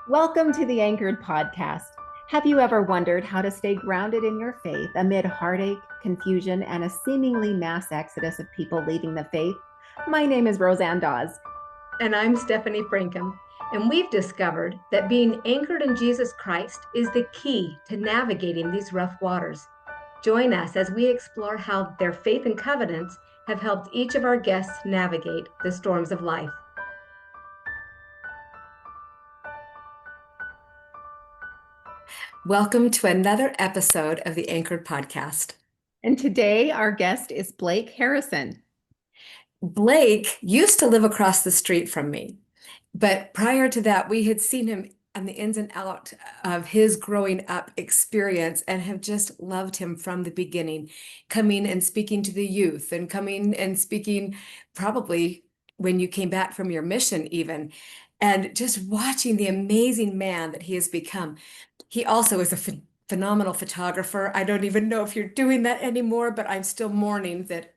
Welcome to the Anchored Podcast. Have you ever wondered how to stay grounded in your faith amid heartache, confusion, and a seemingly mass exodus of people leaving the faith? My name is Roseanne Dawes. And I'm Stephanie Frankham. And we've discovered that being anchored in Jesus Christ is the key to navigating these rough waters. Join us as we explore how their faith and covenants have helped each of our guests navigate the storms of life. Welcome to another episode of the Anchored Podcast. And today our guest is Blake Harrison. Blake used to live across the street from me, but prior to that, we had seen him on the ins and out of his growing up experience and have just loved him from the beginning, coming and speaking to the youth and coming and speaking probably when you came back from your mission even, and just watching the amazing man that he has become. He also is a phenomenal photographer. I don't even know if you're doing that anymore, but I'm still mourning that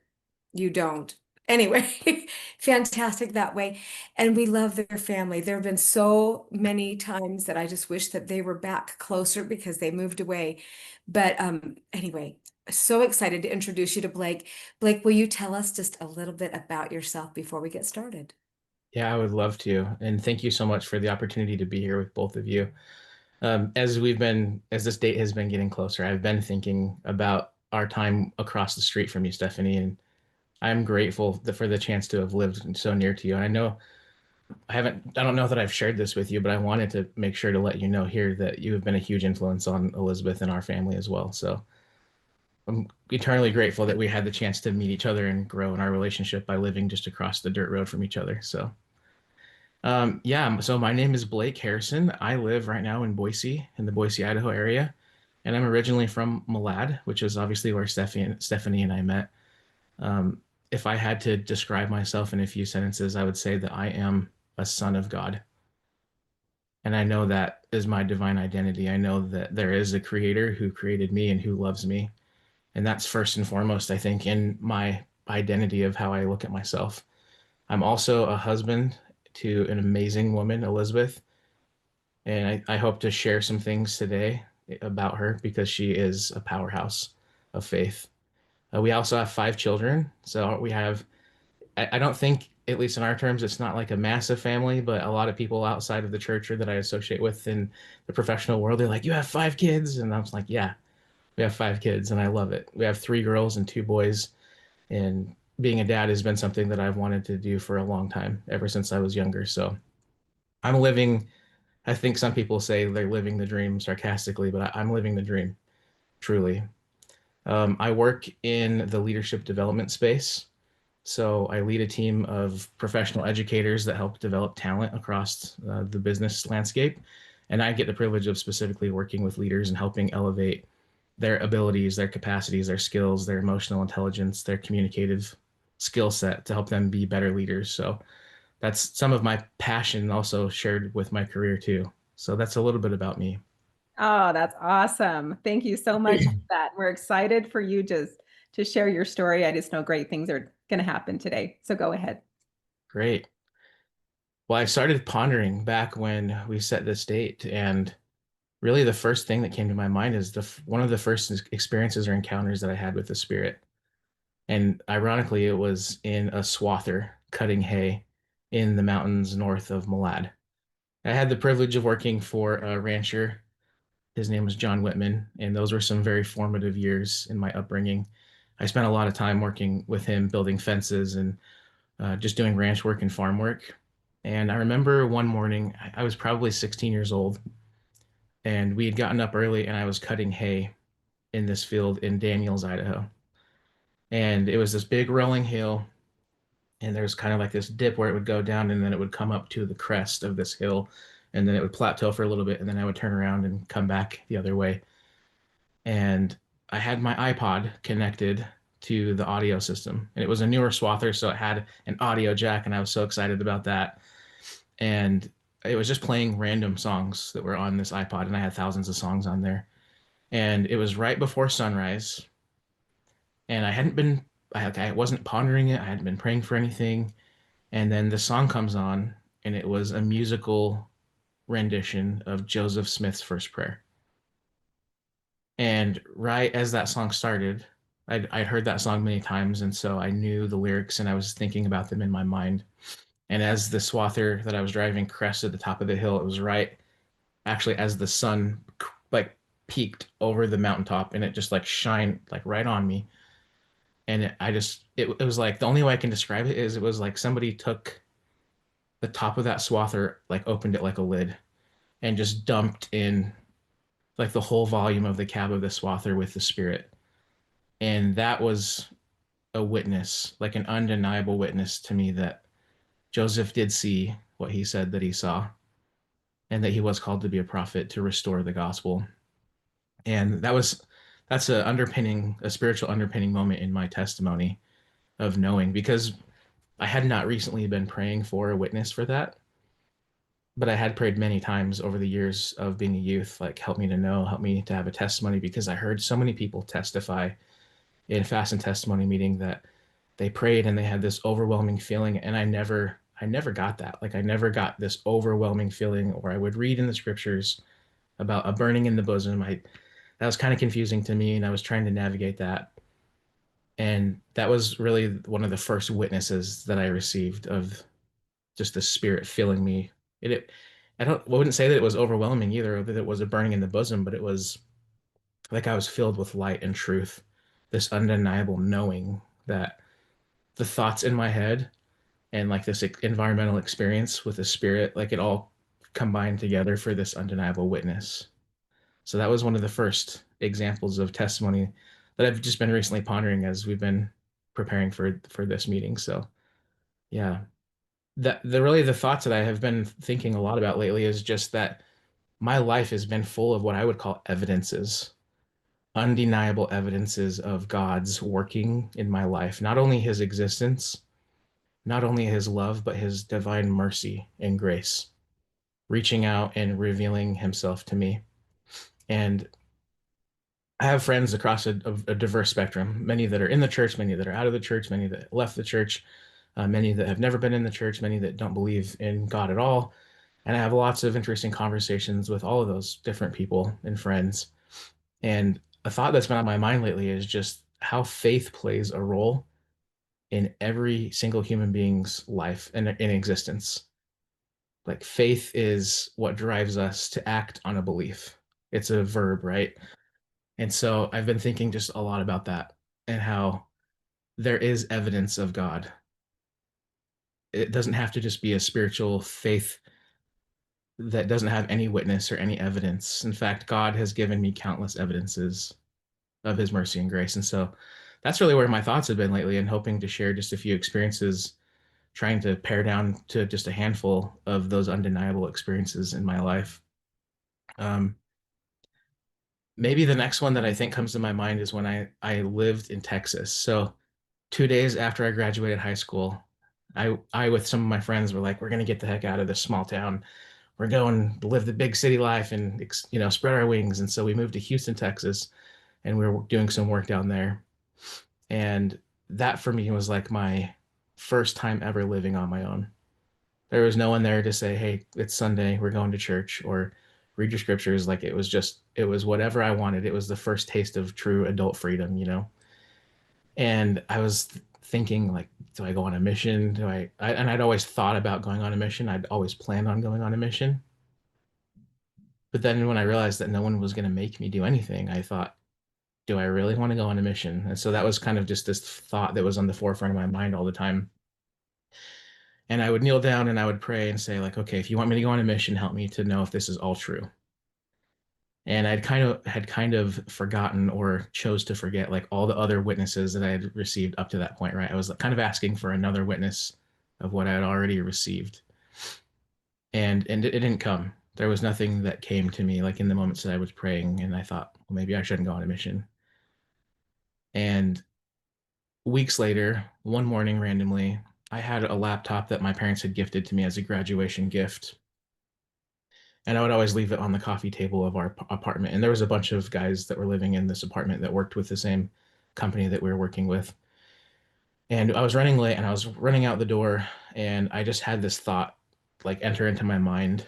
you don't. Anyway, fantastic that way. And we love their family. There have been so many times that I just wish that they were back closer because they moved away. But anyway, so excited to introduce you to Blake. Blake, will you tell us just a little bit about yourself before we get started? Yeah, I would love to. And thank you so much for the opportunity to be here with both of you. As this date has been getting closer, I've been thinking about our time across the street from you, Stephanie, and I'm grateful for the chance to have lived so near to you. And I don't know that I've shared this with you, but I wanted to make sure to let you know here that you have been a huge influence on Elizabeth and our family as well. So I'm eternally grateful that we had the chance to meet each other and grow in our relationship by living just across the dirt road from each other. So my name is Blake Harrison. I live right now in Boise, in the Boise, Idaho area, and I'm originally from Malad, which is obviously where Stephanie and I met. If I had to describe myself in a few sentences, I would say that I am a son of God. And I know that is my divine identity. I know that there is a creator who created me and who loves me. And that's first and foremost, I think, in my identity of how I look at myself. I'm also a husband to an amazing woman, Elizabeth. And I hope to share some things today about her because she is a powerhouse of faith. We also have 5 children. So I don't think, at least in our terms, it's not like a massive family, but a lot of people outside of the church or that I associate with in the professional world, they're like, you have 5 kids. And I was like, yeah, we have 5 kids and I love it. We have 3 girls and 2 boys. And being a dad has been something that I've wanted to do for a long time, ever since I was younger. So I'm living, I think some people say they're living the dream sarcastically, but I'm living the dream, truly. I work in the leadership development space. So I lead a team of professional educators that help develop talent across the business landscape. And I get the privilege of specifically working with leaders and helping elevate their abilities, their capacities, their skills, their emotional intelligence, their communicative skill set to help them be better leaders. So that's some of my passion also shared with my career too. So that's a little bit about me. Oh, that's awesome. Thank you so much for that. We're excited for you to share your story. I just know great things are going to happen today. So go ahead. Great. Well, I started pondering back when we set this date, and really the first thing that came to my mind is one of the first experiences or encounters that I had with the Spirit. And ironically, it was in a swather cutting hay in the mountains north of Malad. I had the privilege of working for a rancher. His name was John Whitman, and those were some very formative years in my upbringing. I spent a lot of time working with him, building fences and just doing ranch work and farm work. And I remember one morning, I was probably 16 years old, and we had gotten up early, and I was cutting hay in this field in Daniels, Idaho. And it was this big rolling hill, and there's kind of like this dip where it would go down, and then it would come up to the crest of this hill, and then it would plateau for a little bit, and then I would turn around and come back the other way. And I had my iPod connected to the audio system, and it was a newer swather, so it had an audio jack, and I was so excited about that. And it was just playing random songs that were on this iPod, and I had thousands of songs on there. And it was right before sunrise, and I wasn't pondering it. I hadn't been praying for anything. And then the song comes on, and it was a musical rendition of Joseph Smith's First Prayer. And right as that song started, I'd heard that song many times, and so I knew the lyrics and I was thinking about them in my mind. And as the swather that I was driving crested the top of the hill, it was right actually as the sun like peaked over the mountaintop and it just like shined like right on me. And it was like the only way I can describe it is it was like somebody took the top of that swather, like opened it like a lid and just dumped in like the whole volume of the cab of the swather with the spirit. And that was a witness, like an undeniable witness to me that Joseph did see what he said that he saw and that he was called to be a prophet to restore the gospel. And that's a spiritual underpinning moment in my testimony of knowing, because I had not recently been praying for a witness for that, but I had prayed many times over the years of being a youth, like, help me to know, help me to have a testimony, because I heard so many people testify in fast and testimony meeting that they prayed and they had this overwhelming feeling. And I never got that. Like, I never got this overwhelming feeling, or I would read in the scriptures about a burning in the bosom. That was kind of confusing to me, and I was trying to navigate that. And that was really one of the first witnesses that I received of just the spirit filling me. It I wouldn't say that it was overwhelming either, or that it was a burning in the bosom, but it was like I was filled with light and truth, this undeniable knowing that the thoughts in my head and like this environmental experience with the spirit, like it all combined together for this undeniable witness. So that was one of the first examples of testimony that I've just been recently pondering as we've been preparing for this meeting. So yeah, the thoughts that I have been thinking a lot about lately is just that my life has been full of what I would call evidences, undeniable evidences of God's working in my life, not only his existence, not only his love, but his divine mercy and grace, reaching out and revealing himself to me. And I have friends across a diverse spectrum, many that are in the church, many that are out of the church, many that left the church, many that have never been in the church, many that don't believe in God at all. And I have lots of interesting conversations with all of those different people and friends. And a thought that's been on my mind lately is just how faith plays a role in every single human being's life and in existence. Like, faith is what drives us to act on a belief. It's a verb, right? And so I've been thinking just a lot about that and how there is evidence of God. It doesn't have to just be a spiritual faith that doesn't have any witness or any evidence. In fact, God has given me countless evidences of his mercy and grace. And so that's really where my thoughts have been lately, and hoping to share just a few experiences, trying to pare down to just a handful of those undeniable experiences in my life. Um, Maybe the next one that I think comes to my mind is when I lived in Texas. So 2 days after I graduated high school, I with some of my friends were like, we're gonna get the heck out of this small town. We're going to live the big city life and spread our wings. And so we moved to Houston, Texas, and we were doing some work down there. And that for me was like my first time ever living on my own. There was no one there to say, hey, it's Sunday, we're going to church, or read your scriptures. Like, it was whatever I wanted. It was the first taste of true adult freedom. And I was thinking, like, do I go on a mission? And I'd always thought about going on a mission. I'd always planned on going on a mission. But then when I realized that no one was going to make me do anything, I thought, do I really want to go on a mission? And so that was kind of just this thought that was on the forefront of my mind all the time. And I would kneel down and I would pray and say, like, okay, if you want me to go on a mission, help me to know if this is all true. And I'd kind of forgotten, or chose to forget, like, all the other witnesses that I had received up to that point, right? I was kind of asking for another witness of what I had already received. And it didn't come. There was nothing that came to me, like, in the moments that I was praying, and I thought, well, maybe I shouldn't go on a mission. And weeks later, one morning randomly, I had a laptop that my parents had gifted to me as a graduation gift. And I would always leave it on the coffee table of our apartment. And there was a bunch of guys that were living in this apartment that worked with the same company that we were working with. And I was running late and I was running out the door, and I just had this thought like enter into my mind.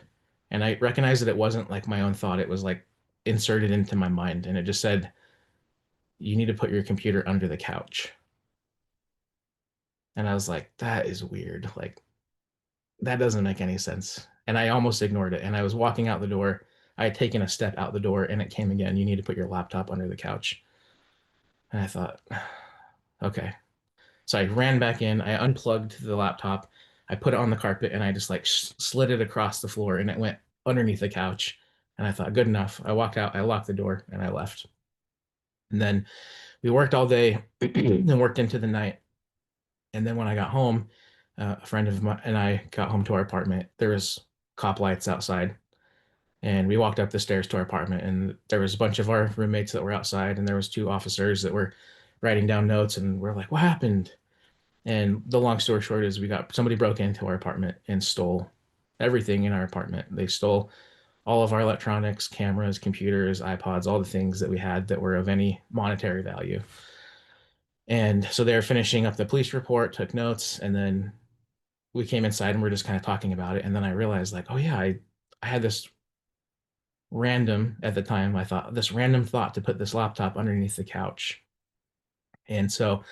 And I recognized that it wasn't like my own thought. It was like inserted into my mind. And it just said, you need to put your computer under the couch. And I was like, that is weird. Like, that doesn't make any sense. And I almost ignored it. And I was walking out the door. I had taken a step out the door and it came again. You need to put your laptop under the couch. And I thought, okay. So I ran back in. I unplugged the laptop. I put it on the carpet and I just like slid it across the floor and it went underneath the couch. And I thought, good enough. I walked out, I locked the door, and I left. And then we worked all day and worked into the night. And then when I got home, a friend of mine and I got home to our apartment. There was cop lights outside, and we walked up the stairs to our apartment, and there was a bunch of our roommates that were outside, and there was two officers that were writing down notes, and we're like, "What happened?" And the long story short is, we got somebody broke into our apartment and stole everything in our apartment. They stole all of our electronics, cameras, computers, iPods, all the things that we had that were of any monetary value. And so they were finishing up the police report, took notes, and then we came inside and we're just kind of talking about it. And then I realized, like, oh yeah, I had this random at the time, I thought this random thought to put this laptop underneath the couch. And so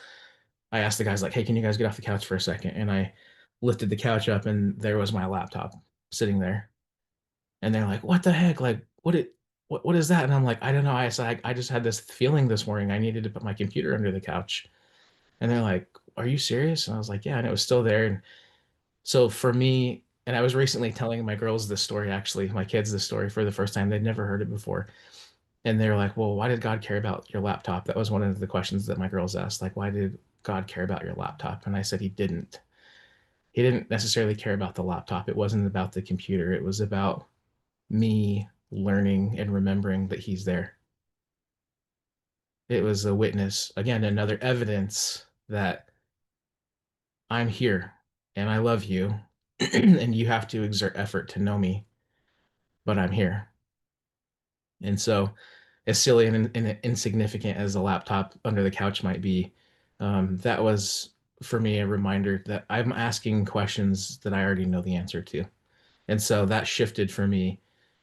I asked the guys, like, hey, can you guys get off the couch for a second? And I lifted the couch up and there was my laptop sitting there. And they're like, what the heck? Like, what is that? And I'm like, I don't know. I said, I just had this feeling this morning. I needed to put my computer under the couch. And they're like, are you serious? And I was like, yeah. And it was still there. And so for me, and I was recently telling my girls this story, actually, my kids this story for the first time. They'd never heard it before. And they were like, well, why did God care about your laptop? That was one of the questions that my girls asked. Like, why did God care about your laptop? And I said, he didn't. He didn't necessarily care about the laptop. It wasn't about the computer. It was about me learning and remembering that he's there. It was a witness, again, another evidence that I'm here and I love you and you have to exert effort to know me, but I'm here. And so, as silly and insignificant as a laptop under the couch might be, that was for me a reminder that I'm asking questions that I already know the answer to. And so that shifted for me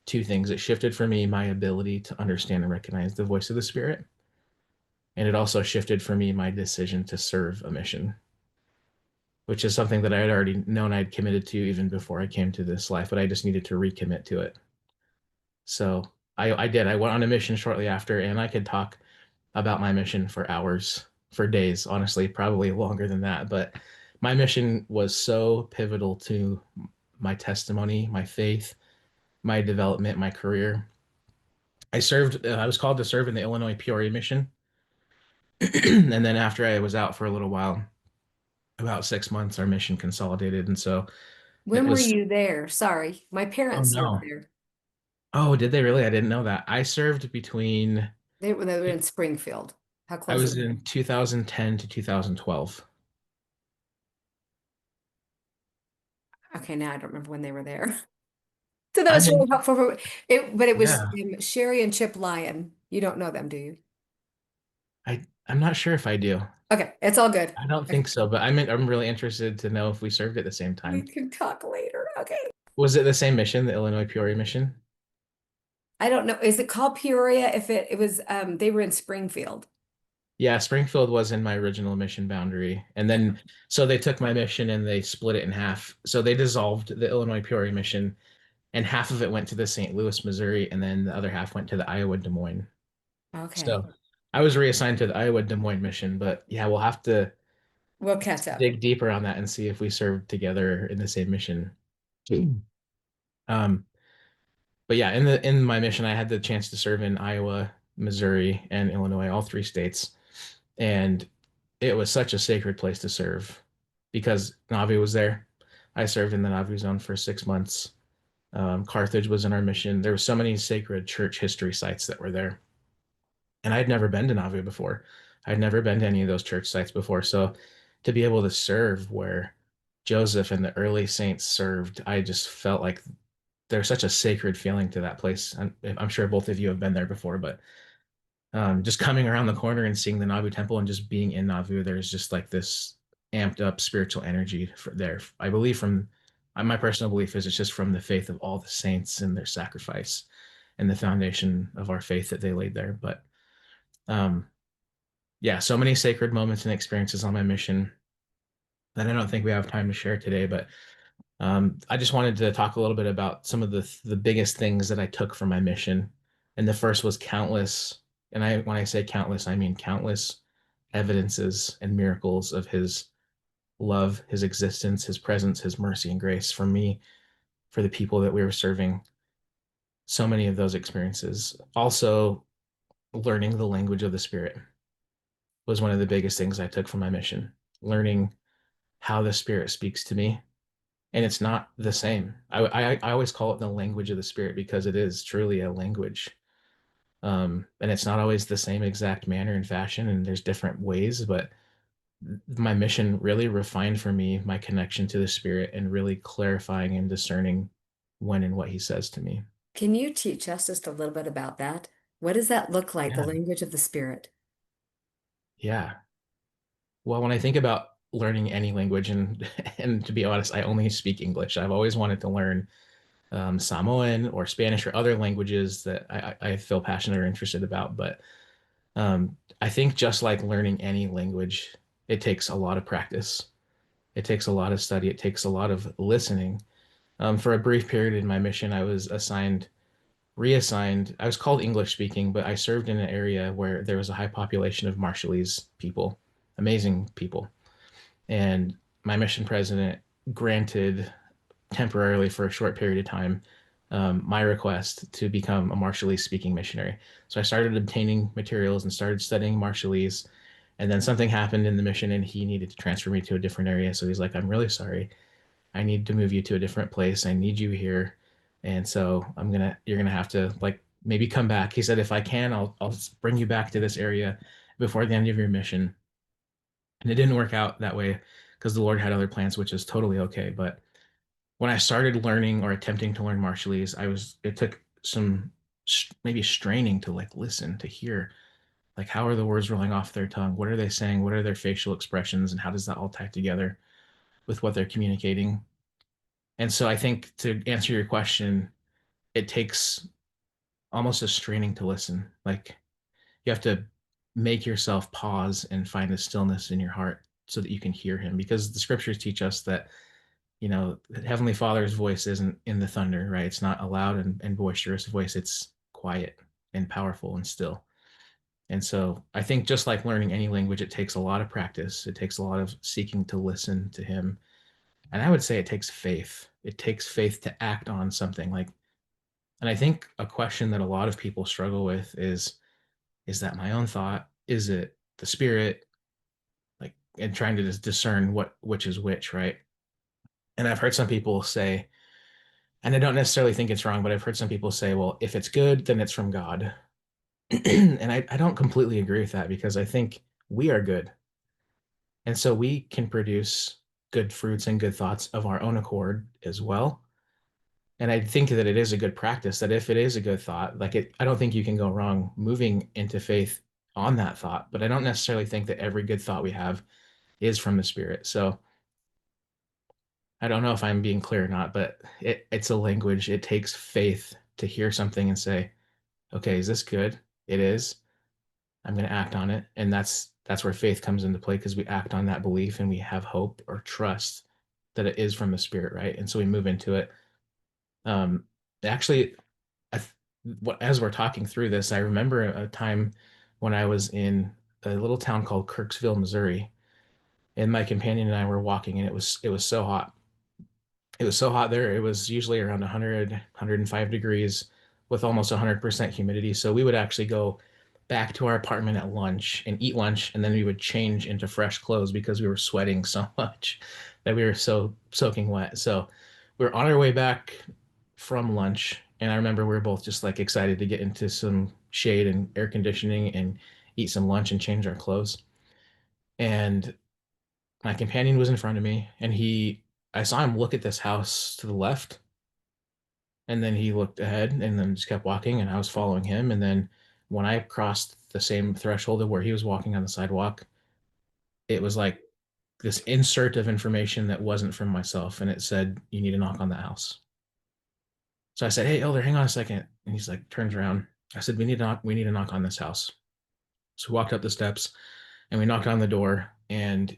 two things. It shifted for me my ability to understand and recognize the voice of the Spirit. And it also shifted for me my decision to serve a mission, which is something that I had already known I'd committed to even before I came to this life, but I just needed to recommit to it. So I did. I went on a mission shortly after, and I could talk about my mission for hours, for days, honestly, probably longer than that. But my mission was so pivotal to my testimony, my faith, my development, my career. I was called to serve in the Illinois Peoria mission. And then after I was out for a little while, about 6 months, our mission consolidated. And so it When were was, you there? Sorry, my oh parents served no. there. Oh, did they really? I didn't know that. I served between, They were in Springfield. How I close is was it? in 2010 to 2012. Okay, now I don't remember when they were there. So that I'm was really in, helpful for it, but it was yeah, Sherry and Chip Lyon. You don't know them, do you? I'm not sure if I do. Okay, it's all good. I don't Okay, think so, but I'm really interested to know if we served at the same we time. can talk later. Okay. Was it the same mission, the Illinois Peoria mission? I don't know. Is it called Peoria? If it was, they were in Springfield. Yeah, Springfield was in my original mission boundary. And then, so they took my mission and they split it in half. So they dissolved the Illinois Peoria mission, and half of it went to the St. Louis, Missouri, and then the other half went to the Iowa Des Moines. Okay, So I was reassigned to the Iowa Des Moines mission, but yeah, we'll have to we'll catch up. dig deeper on that and see if we served together in the same mission. Um, but yeah, in my mission, I had the chance to serve in Iowa, Missouri, and Illinois, all three states. And it was such a sacred place to serve because Navi was there. I served in the Navi zone for 6 months. Carthage was in our mission. There were so many sacred church history sites that were there. And I'd never been to Navi before. I'd never been to any of those church sites before. So to be able to serve where Joseph and the early saints served, I just felt like there's such a sacred feeling to that place. I'm sure both of you have been there before, but just coming around the corner and seeing the Nauvoo temple and just being in Nauvoo, there's just like this amped up spiritual energy there. I believe from My personal belief is it's just from the faith of all the saints and their sacrifice and the foundation of our faith that they laid there. But um, yeah, so many sacred moments and experiences on my mission that I don't think we have time to share today. But I just wanted to talk a little bit about some of the biggest things that I took from my mission. And the first was countless, and when I say countless, I mean countless evidences and miracles of his love, his existence, his presence, his mercy and grace for me, for the people that we were serving. So many of those experiences. Also, learning the language of the Spirit was one of the biggest things I took from my mission. Learning how the Spirit speaks to me, and it's not the same. I always call it the language of the Spirit because it is truly a language. And it's not always the same exact manner and fashion, and there's different ways, but my mission really refined for me my connection to the Spirit and really clarifying and discerning when and what he says to me. Can you teach us just a little bit about that? What does that look like, the Yeah. language of the Spirit? Yeah. Well, when I think about learning any language, and and to be honest, I only speak English. I've always wanted to learn Samoan or Spanish or other languages that I feel passionate or interested about. But I think just like learning any language, it takes a lot of practice. It takes a lot of study. It takes a lot of listening. For a brief period in my mission, I was reassigned. I was called English speaking, but I served in an area where there was a high population of Marshallese people, amazing people. And my mission president granted temporarily for a short period of time my request to become a Marshallese speaking missionary. So I started obtaining materials and started studying Marshallese. And then something happened in the mission and he needed to transfer me to a different area. So he's like, I'm really sorry. I need to move you to a different place. I need you here. And so you're gonna have to like maybe come back. He said, if I can, I'll bring you back to this area before the end of your mission. And it didn't work out that way because the Lord had other plans, which is totally okay. But when I started learning or attempting to learn Marshallese, it took some maybe straining to like listen, to hear, like how are the words rolling off their tongue? What are they saying? What are their facial expressions? And how does that all tie together with what they're communicating? And so I think to answer your question, it takes almost a straining to listen. Like you have to make yourself pause and find a stillness in your heart so that you can hear him because the scriptures teach us that Heavenly Father's voice isn't in the thunder, right? It's not a loud and boisterous voice. It's quiet and powerful and still. And so I think just like learning any language, it takes a lot of practice. It takes a lot of seeking to listen to him. And I would say it takes faith. It takes faith to act on something like, and I think a question that a lot of people struggle with is that my own thought? Is it the spirit? Like, and trying to discern which is which, right? And I've heard some people say, and I don't necessarily think it's wrong, but I've heard some people say, well, if it's good, then it's from God. And I don't completely agree with that because I think we are good. And so we can produce good fruits and good thoughts of our own accord as well. And I think that it is a good practice that if it is a good thought, I don't think you can go wrong moving into faith on that thought. But I don't necessarily think that every good thought we have is from the Spirit. So I don't know if I'm being clear or not, but it's a language. It takes faith to hear something and say, okay, is this good? It is. I'm going to act on it. And that's where faith comes into play because we act on that belief and we have hope or trust that it is from the Spirit, right? And so we move into it. Um, actually, I, as we're talking through this, I remember a time when I was in a little town called Kirksville, Missouri, and my companion and I were walking, and it was so hot. It was so hot there. It was usually around 100, 105 degrees with almost 100% humidity. So we would actually go back to our apartment at lunch and eat lunch, and then we would change into fresh clothes because we were sweating so much that we were so soaking wet. So we were on our way back from lunch, and I remember we were both just like excited to get into some shade and air conditioning and eat some lunch and change our clothes. And my companion was in front of me, and I saw him look at this house to the left, and then he looked ahead and then just kept walking, and I was following him. And then when I crossed the same threshold of where he was walking on the sidewalk, it was like this insert of information that wasn't from myself, and it said, "You need to knock on the house." So I said, "Hey, Elder, hang on a second." And he's like, turns around. I said, We need to knock on this house." So we walked up the steps and we knocked on the door. And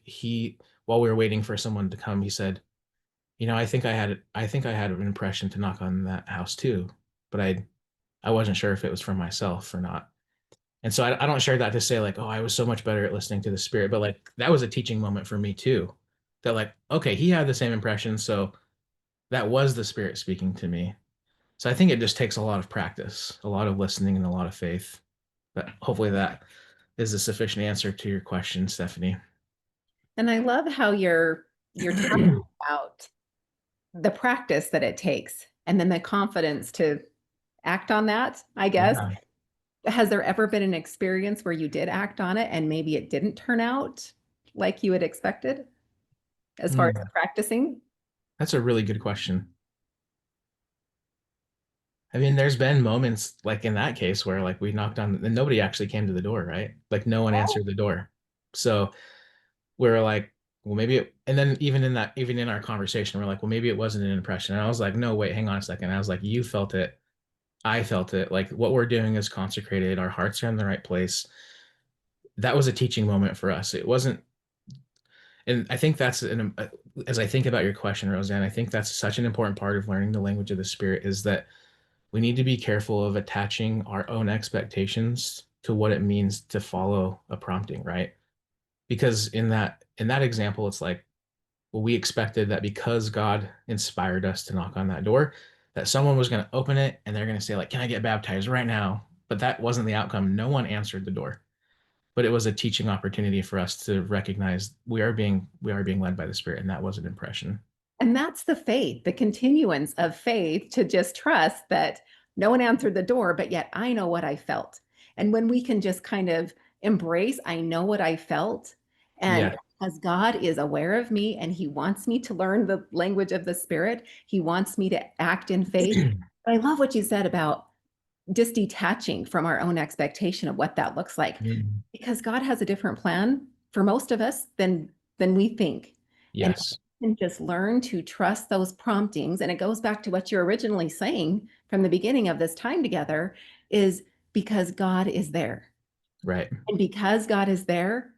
while we were waiting for someone to come, he said, I think I had an impression to knock on that house too, but I wasn't sure if it was from myself or not. And so I don't share that to say like, oh, I was so much better at listening to the spirit, but like that was a teaching moment for me too. That like, okay, he had the same impression, so that was the spirit speaking to me. So I think it just takes a lot of practice, a lot of listening, and a lot of faith. But hopefully that is a sufficient answer to your question, Stephanie. And I love how you're talking about the practice that it takes and then the confidence to act on that, I guess. Yeah. Has there ever been an experience where you did act on it and maybe it didn't turn out like you had expected as far as Hmm. practicing? That's a really good question. I mean, there's been moments like in that case where like we knocked on and nobody actually came to the door, right? Like no one answered the door. So we were like, well, and then even in our conversation, we're like, well, maybe it wasn't an impression. And I was like, no, wait, hang on a second. I was like, you felt it. I felt it. Like what we're doing is consecrated. Our hearts are in the right place. That was a teaching moment for us. It wasn't, and I think as I think about your question, Roseanne, I think that's such an important part of learning the language of the spirit is that we need to be careful of attaching our own expectations to what it means to follow a prompting, right? Because in that example, it's like, well, we expected that because God inspired us to knock on that door, that someone was going to open it and they're going to say, like, can I get baptized right now? But that wasn't the outcome. No one answered the door. But it was a teaching opportunity for us to recognize we are being led by the Spirit, and that was an impression. And that's the faith, the continuance of faith to just trust that no one answered the door, but yet I know what I felt. And when we can just kind of embrace, I know what I felt. And Yeah. as God is aware of me and he wants me to learn the language of the spirit, he wants me to act in faith. I love what you said about just detaching from our own expectation of what that looks like Mm. because God has a different plan for most of us than we think. And Yes. we can just learn to trust those promptings. And it goes back to what you're originally saying from the beginning of this time together is because God is there. Right. And because God is there,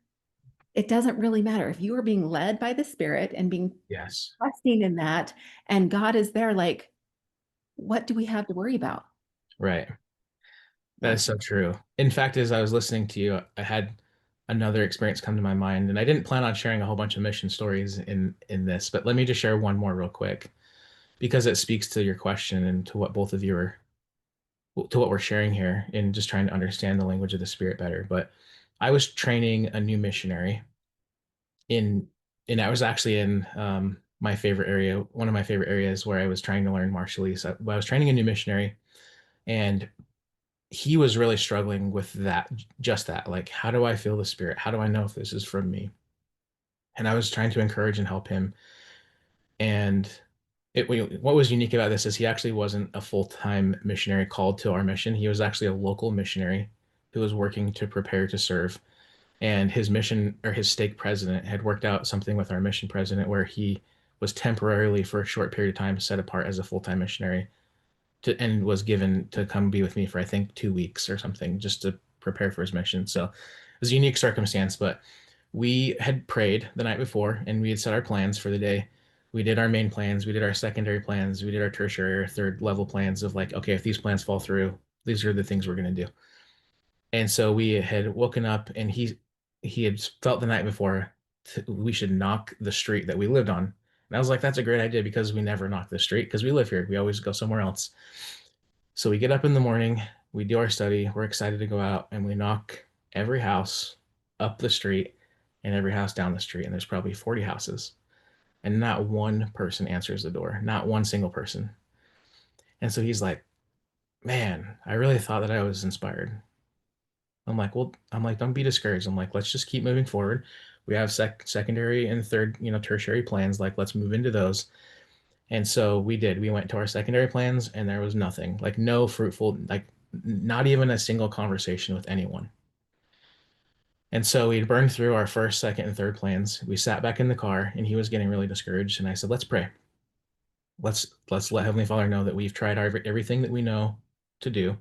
it doesn't really matter if you are being led by the Spirit and being Yes. trusting in that, and God is there, like, what do we have to worry about? Right. That Yeah. is so true. In fact, as I was listening to you, I had another experience come to my mind, and I didn't plan on sharing a whole bunch of mission stories in this, but let me just share one more real quick because it speaks to your question and to what both of you are to what we're sharing here in just trying to understand the language of the spirit better. But I was training a new missionary in and I was actually in my favorite area, one of my favorite areas where I was trying to learn Marshallese. I was training a new missionary and he was really struggling with that, just that, like, how do I feel the spirit? How do I know if this is from me? And I was trying to encourage and help him. And what was unique about this is he actually wasn't a full-time missionary called to our mission. He was actually a local missionary who was working to prepare to serve. And his mission or his stake president had worked out something with our mission president where he was temporarily for a short period of time set apart as a full-time missionary and was given to come be with me for I think 2 weeks or something just to prepare for his mission. So it was a unique circumstance, but we had prayed the night before and we had set our plans for the day. We did our main plans, we did our secondary plans, we did our tertiary or third level plans of like, okay, if these plans fall through, these are the things we're going to do. And so we had woken up and he had felt the night before we should knock the street that we lived on. And I was like, that's a great idea because we never knock the street because we live here. We always go somewhere else. So we get up in the morning, we do our study, we're excited to go out, and we knock every house up the street and every house down the street. And there's probably 40 houses. And not one person answers the door, not one single person. And so he's like, man, I really thought that I was inspired. I'm like, don't be discouraged. I'm like, let's just keep moving forward. We have secondary and third, tertiary plans. Like, let's move into those. And so we did. We went to our secondary plans and there was nothing, like no fruitful, like not even a single conversation with anyone. And so we'd burned through our first, second, and third plans. We sat back in the car and he was getting really discouraged. And I said, let's pray. Let's let Heavenly Father know that we've tried everything that we know to do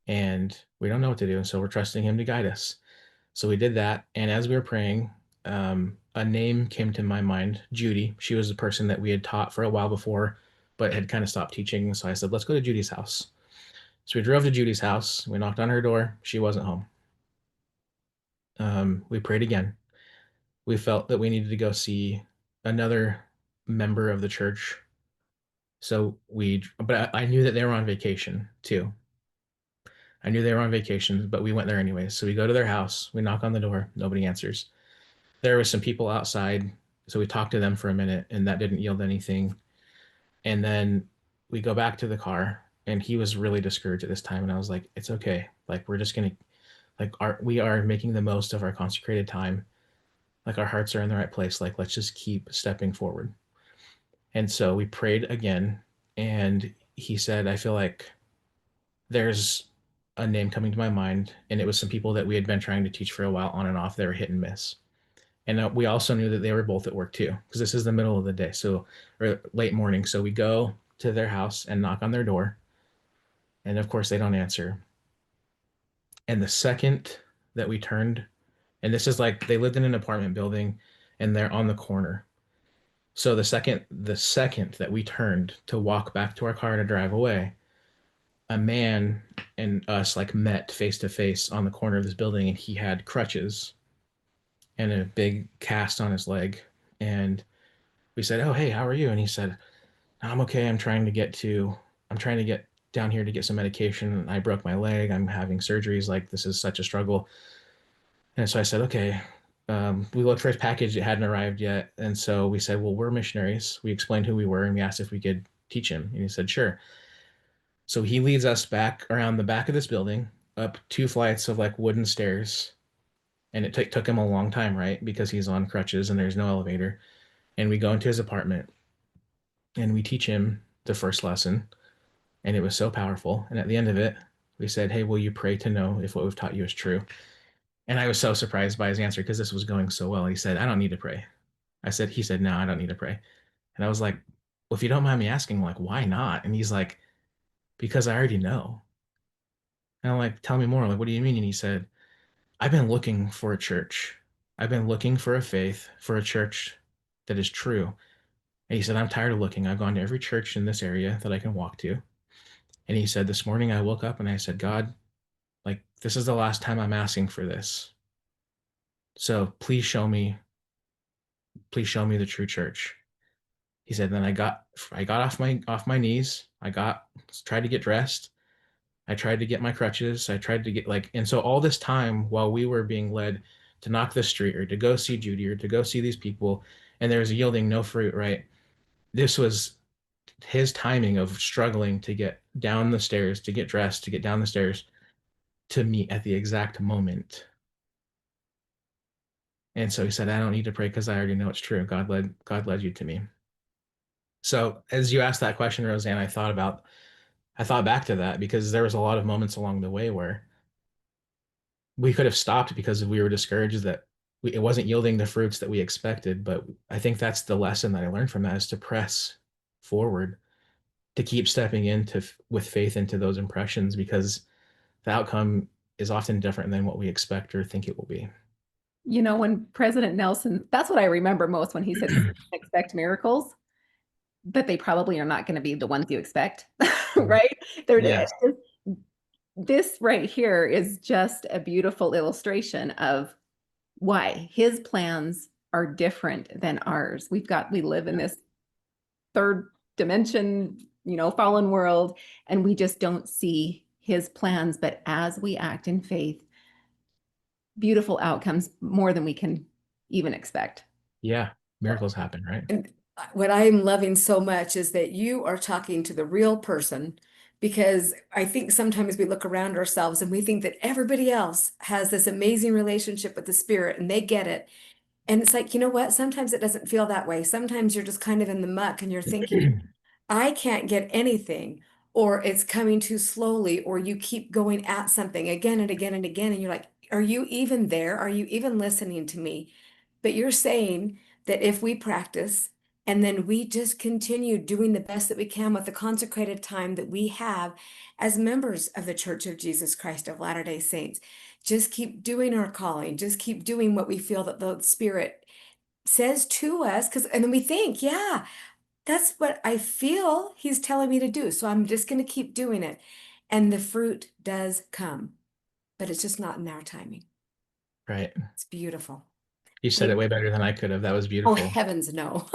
and we don't know what to do. And so we're trusting him to guide us. So we did that. And as we were praying, a name came to my mind, Judy. She was the person that we had taught for a while before, but had kind of stopped teaching. So I said, let's go to Judy's house. So we drove to Judy's house. We knocked on her door. She wasn't home. We prayed again. We felt that we needed to go see another member of the church. But I knew that they were on vacation too. I knew they were on vacation, but we went there anyways. So we go to their house. We knock on the door. Nobody answers. There was some people outside. So we talked to them for a minute and that didn't yield anything. And then we go back to the car and he was really discouraged at this time. And I was like, it's okay. Like, we're just going to, we are making the most of our consecrated time. Like, our hearts are in the right place. Like, let's just keep stepping forward. And so we prayed again. And he said, I feel like there's a name coming to my mind. And it was some people that we had been trying to teach for a while on and off. They were hit and miss. And we also knew that they were both at work too, because this is the middle of the day, or late morning. So we go to their house and knock on their door. And of course, they don't answer. And the second that we turned, and this is like they lived in an apartment building and they're on the corner. So the second that we turned to walk back to our car to drive away, a man and us like met face to face on the corner of this building, and he had crutches and a big cast on his leg. And we said, "Oh, hey, how are you?" And he said, "I'm okay. I'm trying to get down here to get some medication. I broke my leg. I'm having surgeries. Like, this is such a struggle." And so I said, "Okay." We looked for his package. It hadn't arrived yet. And so we said, "Well, we're missionaries." We explained who we were and we asked if we could teach him. And he said, "Sure." So he leads us back around the back of this building, up 2 flights of like wooden stairs. And it took him a long time, right? Because he's on crutches and there's no elevator. And we go into his apartment and we teach him the first lesson. And it was so powerful. And at the end of it, we said, "Hey, will you pray to know if what we've taught you is true?" And I was so surprised by his answer because this was going so well. He said, "I don't need to pray." He said, "No, I don't need to pray." And I was like, "Well, if you don't mind me asking, like, why not?" And he's like, "Because I already know." And I'm like, "Tell me more." Like, "What do you mean?" And he said, "I've been looking for a church. I've been looking for a faith, for a church that is true." And he said, "I'm tired of looking. I've gone to every church in this area that I can walk to." And he said, "This morning I woke up and I said, God, like, this is the last time I'm asking for this. So please show me the true church." He said, then I got off my knees. Tried to get dressed. I tried to get my crutches. I tried to get like, and so all this time while we were being led to knock the street or to go see Judy or to go see these people, and there was yielding no fruit, right? This was his timing of struggling to get down the stairs, to get dressed, to get down the stairs, to meet at the exact moment. And so he said, "I don't need to pray because I already know it's true. God led you to me." So as you asked that question, Roseanne, I thought back to that because there was a lot of moments along the way where we could have stopped because we were discouraged that it wasn't yielding the fruits that we expected. But I think that's the lesson that I learned from that, is to press forward, to keep stepping into with faith into those impressions, because the outcome is often different than what we expect or think it will be. You know, when President Nelson, that's what I remember most when he said, expect miracles, but they probably are not going to be the ones you expect, right? Yes. This right here is just a beautiful illustration of why his plans are different than ours. We live in this third dimension, fallen world, and we just don't see his plans. But as we act in faith, beautiful outcomes more than we can even expect. Yeah. Miracles happen, right? And what I'm loving so much is that you are talking to the real person, because I think sometimes we look around ourselves and we think that everybody else has this amazing relationship with the Spirit and they get it. And it's like, you know what? Sometimes it doesn't feel that way. Sometimes you're just kind of in the muck and you're thinking, I can't get anything, or it's coming too slowly, or you keep going at something again and again and again. And you're like, Are you even there? Are you even listening to me? But you're saying that if we practice and then we just continue doing the best that we can with the consecrated time that we have as members of the Church of Jesus Christ of Latter-day Saints, just keep doing our calling, just keep doing what we feel that the Spirit says to us, because and then we think, yeah, that's what I feel He's telling me to do. So I'm just going to keep doing it. And the fruit does come, but it's just not in our timing. Right. It's beautiful. You said it Thank way better than I could have. That was Oh, beautiful. heavens, no.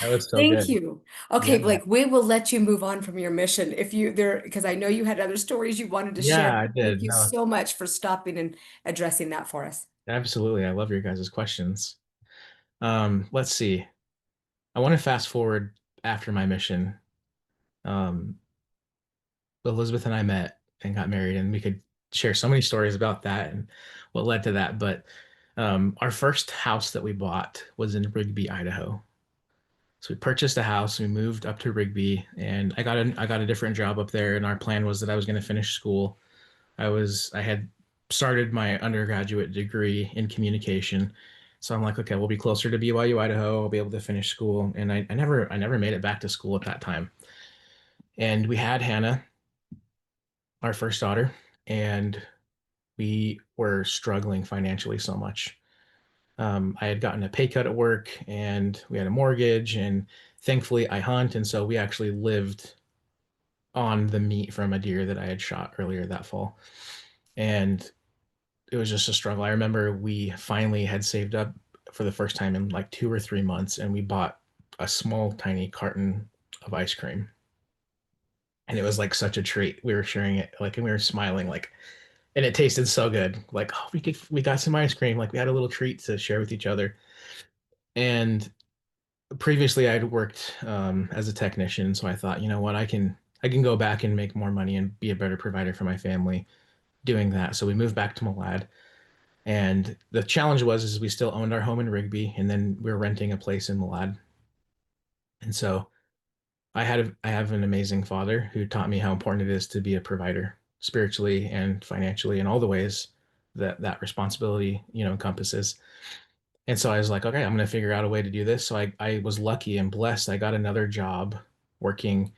That was so Thank good. you. Okay, Yeah. Blake, we will let you move on from your mission if you there, because I know you had other stories you wanted to share. Yeah, I Thank did. you No, so much for stopping and addressing that for us. absolutely. I love your guys' questions. Let's see. I want to fast forward after my mission. Um, Elizabeth and I met and got married, and we could share so many stories about that and what led to that. But our first house that we bought was in Rigby, Idaho. So we purchased a house, we moved up to Rigby, and I got a different job up there. And our plan was that I was going to finish school. I had started my undergraduate degree in communication. So I'm like, okay, we'll be closer to BYU, Idaho. I'll be able to finish school. And I never made it back to school at that time. And we had Hannah, our first daughter, and we were struggling financially so much. I had gotten a pay cut at work and we had a mortgage, and thankfully I hunt. And so we actually lived on the meat from a deer that I had shot earlier that fall. And it was just a struggle. I remember we finally had saved up for the first time in like 2 or 3 months, and we bought a small, tiny carton of ice cream. And it was like such a treat. We were sharing it, like, and we were smiling, like, and it tasted so good. Like, oh, we got some ice cream. Like, we had a little treat to share with each other. And previously, I'd worked as a technician, so I thought, you know what, I can go back and make more money and be a better provider for my family doing that. So we moved back to Malad. And the challenge was is we still owned our home in Rigby, and then we were renting a place in Malad. And so I have an amazing father who taught me how important it is to be a provider spiritually and financially in all the ways that that responsibility, encompasses. And so I was like, okay, I'm going to figure out a way to do this. So I was lucky and blessed. I got another job working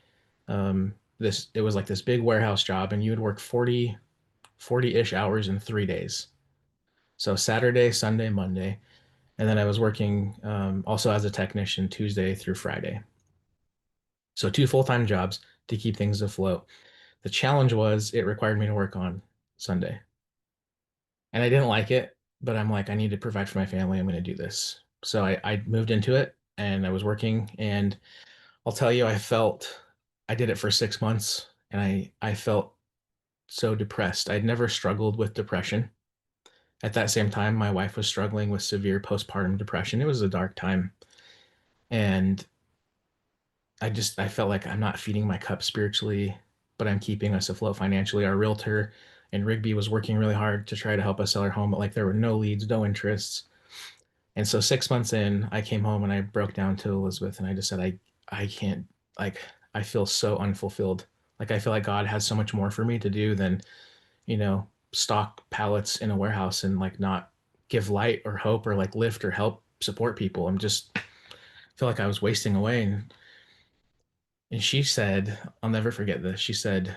it was like this big warehouse job, and you would work 40-ish hours in 3 days. So Saturday, Sunday, Monday. And then I was working also as a technician Tuesday through Friday. So two full-time jobs to keep things afloat. The challenge was it required me to work on Sunday. And I didn't like it, but I'm like, I need to provide for my family. I'm going to do this. So I moved into it and I was working. And I'll tell you, I did it for 6 months, and I felt so depressed. I'd never struggled with depression. At that same time, my wife was struggling with severe postpartum depression. It was a dark time. And I felt like I'm not feeding my cup spiritually, but I'm keeping us afloat financially. Our realtor in Rigby was working really hard to try to help us sell our home, but like there were no leads, no interests. And so 6 months in, I came home and I broke down to Elizabeth and I just said, I can't, like, I feel so unfulfilled. Like I feel like God has so much more for me to do than, stock pallets in a warehouse and like not give light or hope or like lift or help support people. I'm just feel like I was wasting away. And she said, I'll never forget this. She said,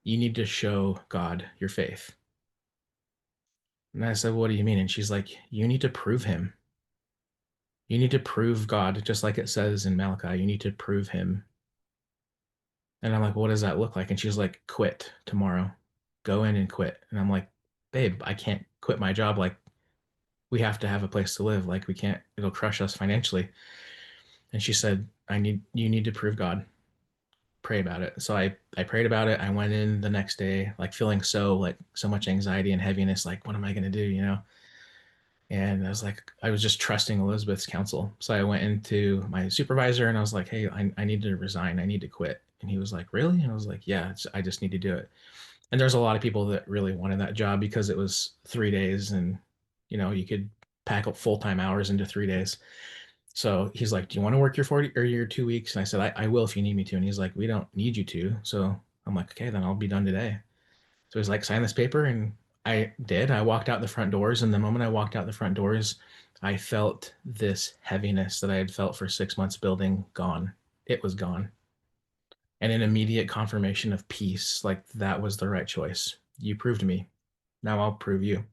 you need to show God your faith. And I said, what do you mean? And she's like, you need to prove him. You need to prove God, just like it says in Malachi. You need to prove him. And I'm like, what does that look like? And she's like, quit tomorrow. Go in and quit. And I'm like, babe, I can't quit my job. Like, we have to have a place to live. Like, we can't, it'll crush us financially. And she said, you need to prove God. Pray about it. So I prayed about it. I went in the next day, like feeling so much anxiety and heaviness. Like, what am I going to do? And I was like, I was just trusting Elizabeth's counsel. So I went into my supervisor and I was like, hey, I need to resign. I need to quit. And he was like, really? And I was like, yeah, I just need to do it. And there's a lot of people that really wanted that job because it was 3 days and, you could pack up full-time hours into 3 days. So he's like, do you want to work your 40 or your 2 weeks? And I said, I will if you need me to. And he's like, we don't need you to. So I'm like, okay, then I'll be done today. So he's like, sign this paper. And I did. I walked out the front doors, and the moment I walked out the front doors, I felt this heaviness that I had felt for 6 months building gone. It was gone. And an immediate confirmation of peace, like that was the right choice. You proved me. Now I'll prove you.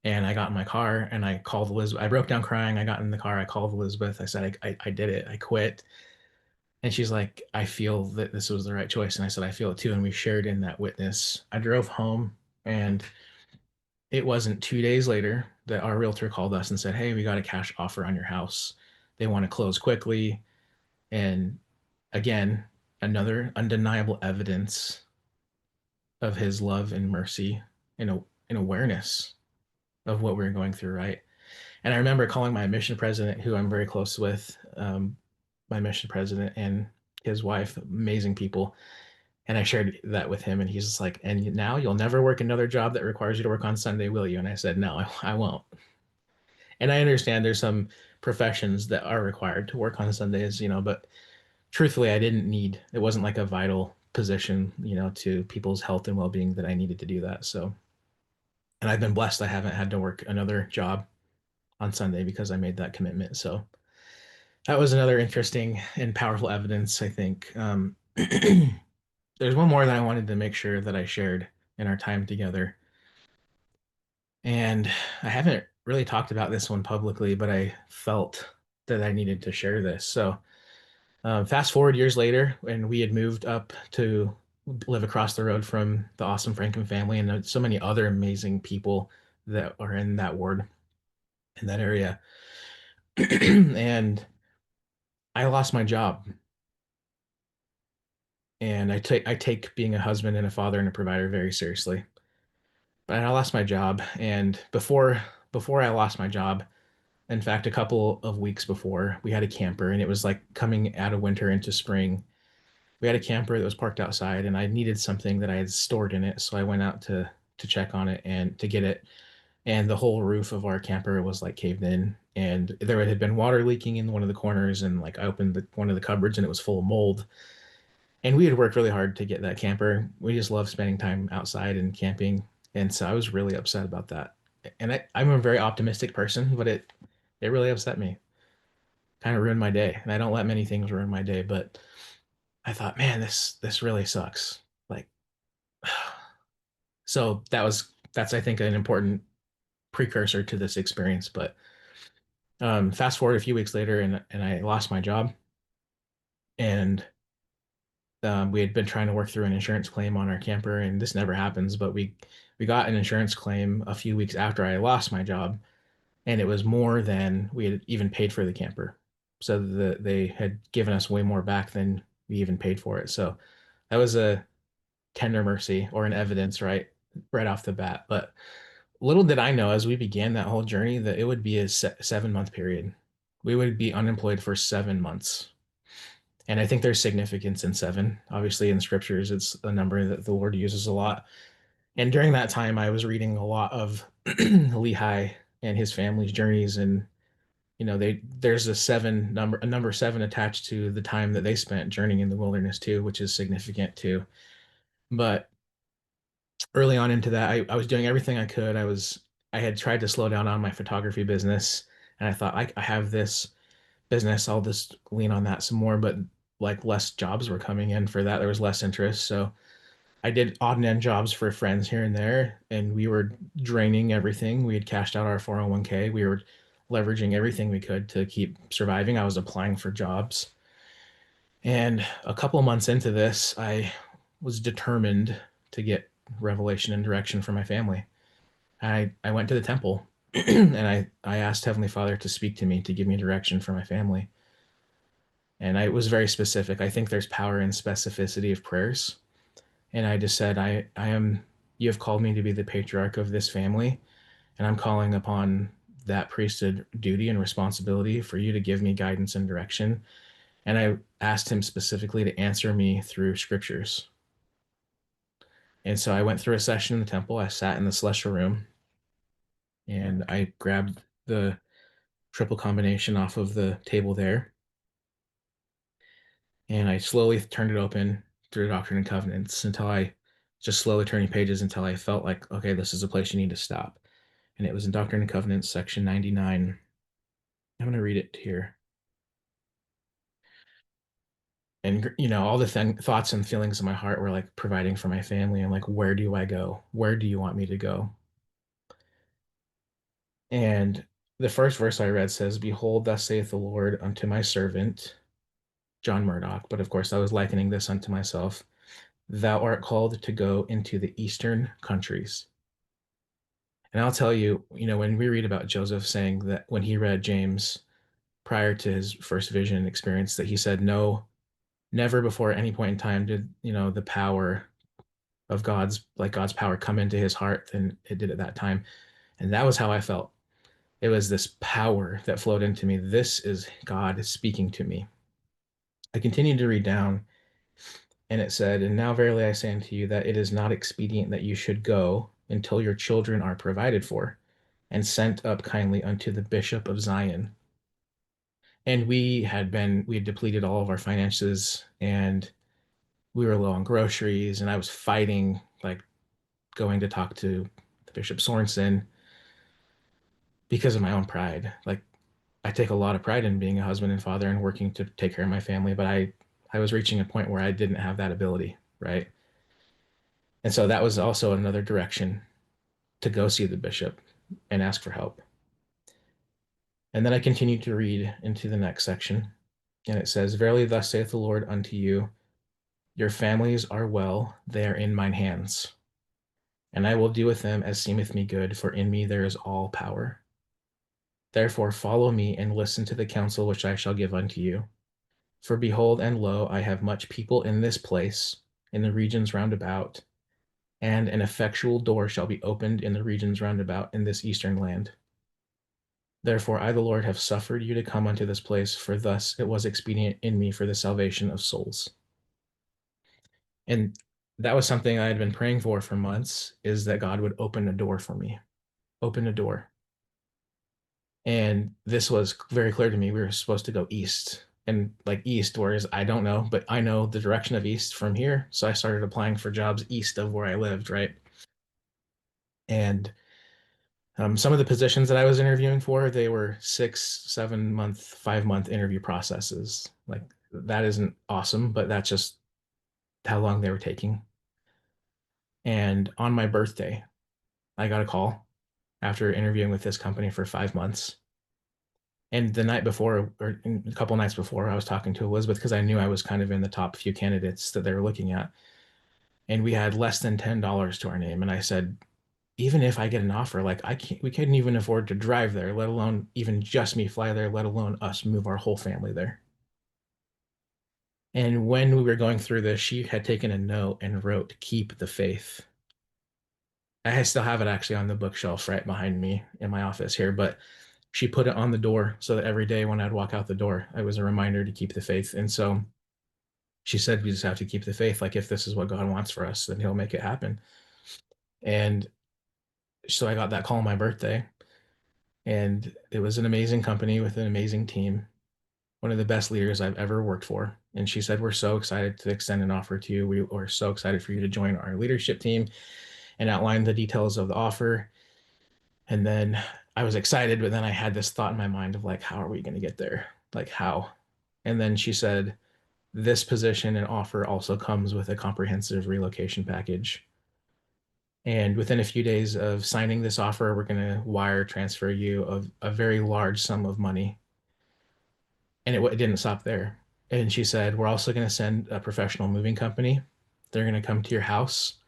And I got in my car and I called Elizabeth. I broke down crying. I got in the car. I called Elizabeth. I said, I did it. I quit. And she's like, I feel that this was the right choice. And I said, I feel it too. And we shared in that witness. I drove home, and it wasn't 2 days later that our realtor called us and said, hey, we got a cash offer on your house. They want to close quickly. And again, another undeniable evidence of his love and mercy and awareness of what we were going through, right? And I remember calling my mission president, who I'm very close with, my mission president and his wife, amazing people. And I shared that with him, and he's just like, and now you'll never work another job that requires you to work on Sunday, will you? And I said, no, I won't. And I understand there's some professions that are required to work on Sundays, but truthfully, I didn't need, it wasn't like a vital position, to people's health and well-being that I needed to do that. So, and I've been blessed. I haven't had to work another job on Sunday because I made that commitment. So that was another interesting and powerful evidence, I think. There's one more that I wanted to make sure that I shared in our time together. And I haven't really talked about this one publicly, but I felt that I needed to share this. So fast forward years later, and we had moved up to live across the road from the awesome Franken family and so many other amazing people that are in that ward, in that area. And I lost my job. And I take being a husband and a father and a provider very seriously. But I lost my job, and before I lost my job, in fact, a couple of weeks before, we had a camper, and it was like coming out of winter into spring. We had a camper that was parked outside, and I needed something that I had stored in it, so I went out to check on it and to get it. And the whole roof of our camper was like caved in, and there had been water leaking in one of the corners, and like I opened one of the cupboards, and it was full of mold. And we had worked really hard to get that camper. We just love spending time outside and camping. And so I was really upset about that. And I'm a very optimistic person, but it really upset me. Kind of ruined my day. And I don't let many things ruin my day, but I thought, man, this really sucks. Like, so that's I think an important precursor to this experience. But fast forward a few weeks later, and I lost my job, and we had been trying to work through an insurance claim on our camper, and this never happens, but we got an insurance claim a few weeks after I lost my job, and it was more than we had even paid for the camper. So they had given us way more back than we even paid for it. So that was a tender mercy, or an evidence, right off the bat. But little did I know, as we began that whole journey, that it would be a 7 month period. We would be unemployed for 7 months. And I think there's significance in seven. Obviously, in scriptures, it's a number that the Lord uses a lot. And during that time, I was reading a lot of Lehi and his family's journeys, and there's a number seven attached to the time that they spent journeying in the wilderness too, which is significant too. But early on into that, I was doing everything I could. I had tried to slow down on my photography business, and I thought I have this business, I'll just lean on that some more. But like less jobs were coming in for that. There was less interest. So I did odd and end jobs for friends here and there, and we were draining everything. We had cashed out our 401k. We were leveraging everything we could to keep surviving. I was applying for jobs. And a couple of months into this, I was determined to get revelation and direction for my family. I went to the temple and I asked Heavenly Father to speak to me, to give me direction for my family. And I was very specific. I think there's power in specificity of prayers. And I just said, you have called me to be the patriarch of this family, and I'm calling upon that priesthood duty and responsibility for you to give me guidance and direction. And I asked him specifically to answer me through scriptures. And so I went through a session in the temple. I sat in the celestial room, and I grabbed the triple combination off of the table there, and I slowly turned it open through Doctrine and Covenants until I just slowly turning pages until I felt like, okay, this is a place you need to stop. And it was in Doctrine and Covenants, section 99. I'm going to read it here. And, all the thoughts and feelings in my heart were like providing for my family and like, where do I go? Where do you want me to go? And the first verse I read says, "Behold, thus saith the Lord unto my servant, John Murdoch." But of course, I was likening this unto myself. "Thou art called to go into the eastern countries." And I'll tell you, when we read about Joseph saying that when he read James prior to his first vision experience, that he said, no, never before any point in time did, the power of God's power come into his heart than it did at that time. And that was how I felt. It was this power that flowed into me. This is God speaking to me. I continued to read down, and it said, "And now verily I say unto you that it is not expedient that you should go until your children are provided for, and sent up kindly unto the Bishop of Zion." And we had depleted all of our finances, and we were low on groceries, and I was fighting, like going to talk to the Bishop Sorensen because of my own pride. Like, I take a lot of pride in being a husband and father and working to take care of my family, but I was reaching a point where I didn't have that ability, right? And so that was also another direction to go see the bishop and ask for help. And then I continued to read into the next section, and it says, "Verily thus saith the Lord unto you, your families are well, they are in mine hands. And I will do with them as seemeth me good, for in me there is all power. Therefore follow me and listen to the counsel which I shall give unto you. For behold, and lo, I have much people in this place, in the regions round about, and an effectual door shall be opened in the regions round about in this eastern land. Therefore I, the Lord, have suffered you to come unto this place, for thus it was expedient in me for the salvation of souls." And that was something I had been praying for months, is that God would open a door for me, open a door. And this was very clear to me. We were supposed to go east, and like east, whereas I don't know, but I know the direction of east from here. So I started applying for jobs east of where I lived, right? And some of the positions that I was interviewing for, they were 6, 7 month, 5 month interview processes. Like, that isn't awesome, but that's just how long they were taking. And on my birthday, I got a call after interviewing with this company for 5 months. And the night before, or a couple nights before, I was talking to Elizabeth because I knew I was kind of in the top few candidates that they were looking at. And we had less than $10 to our name. And I said, even if I get an offer, like we couldn't even afford to drive there, let alone even just me fly there, let alone us move our whole family there. And when we were going through this, she had taken a note and wrote, "Keep the faith." I still have it actually on the bookshelf right behind me in my office here, but she put it on the door so that every day when I'd walk out the door, it was a reminder to keep the faith. And so she said, we just have to keep the faith. Like, if this is what God wants for us, then he'll make it happen. And so I got that call on my birthday, and it was an amazing company with an amazing team, one of the best leaders I've ever worked for. And she said, "We're so excited to extend an offer to you. We are so excited for you to join our leadership team," and outlined the details of the offer. And then I was excited, but then I had this thought in my mind of like, how are we going to get there? Like, how? And then she said, "This position and offer also comes with a comprehensive relocation package. And within a few days of signing this offer, we're going to wire transfer you of a very large sum of money." And it didn't stop there. And she said, "We're also going to send a professional moving company. They're going to come to your house.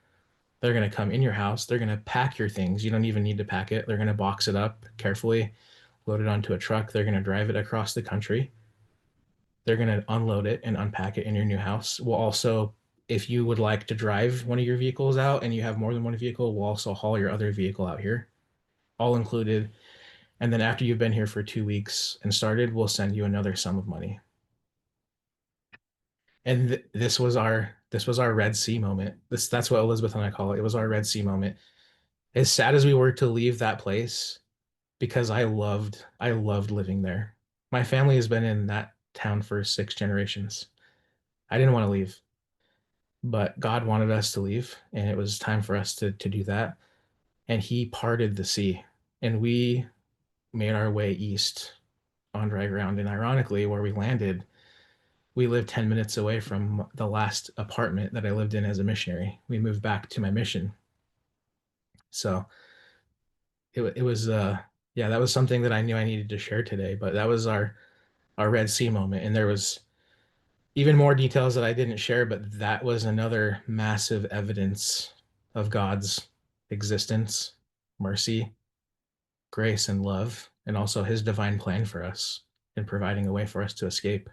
They're going to come in your house. They're going to pack your things. You don't even need to pack it. They're going to box it up carefully, load it onto a truck. They're going to drive it across the country. They're going to unload it and unpack it in your new house. We'll also, if you would like to drive one of your vehicles out and you have more than one vehicle, we'll also haul your other vehicle out here, all included. And then after you've been here for 2 weeks and started, we'll send you another sum of money." And this was our Red Sea moment. That's what Elizabeth and I call it. It was our Red Sea moment. As sad as we were to leave that place, because I loved living there. My family has been in that town for 6 generations. I didn't want to leave. but God wanted us to leave, and it was time for us to do that. And he parted the sea, and we made our way east on dry ground. And ironically, where we landed, we lived 10 minutes away from the last apartment that I lived in as a missionary. We moved back to my mission. So it was, yeah, that was something that I knew I needed to share today, but that was our Red Sea moment. And there was even more details that I didn't share, but that was another massive evidence of God's existence, mercy, grace, and love, and also his divine plan for us in providing a way for us to escape.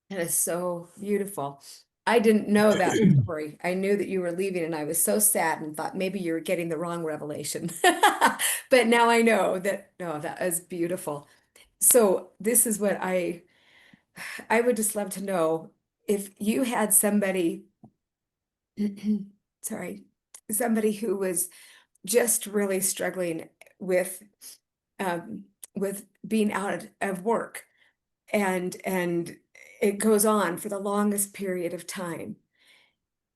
That is so beautiful. I didn't know that story. I knew that you were leaving, and I was so sad and thought maybe you were getting the wrong revelation. But now I know that, no, that is beautiful. So this is what I would just love to know if you had somebody, sorry, somebody who was just really struggling with um, with being out of work, and it goes on for the longest period of time,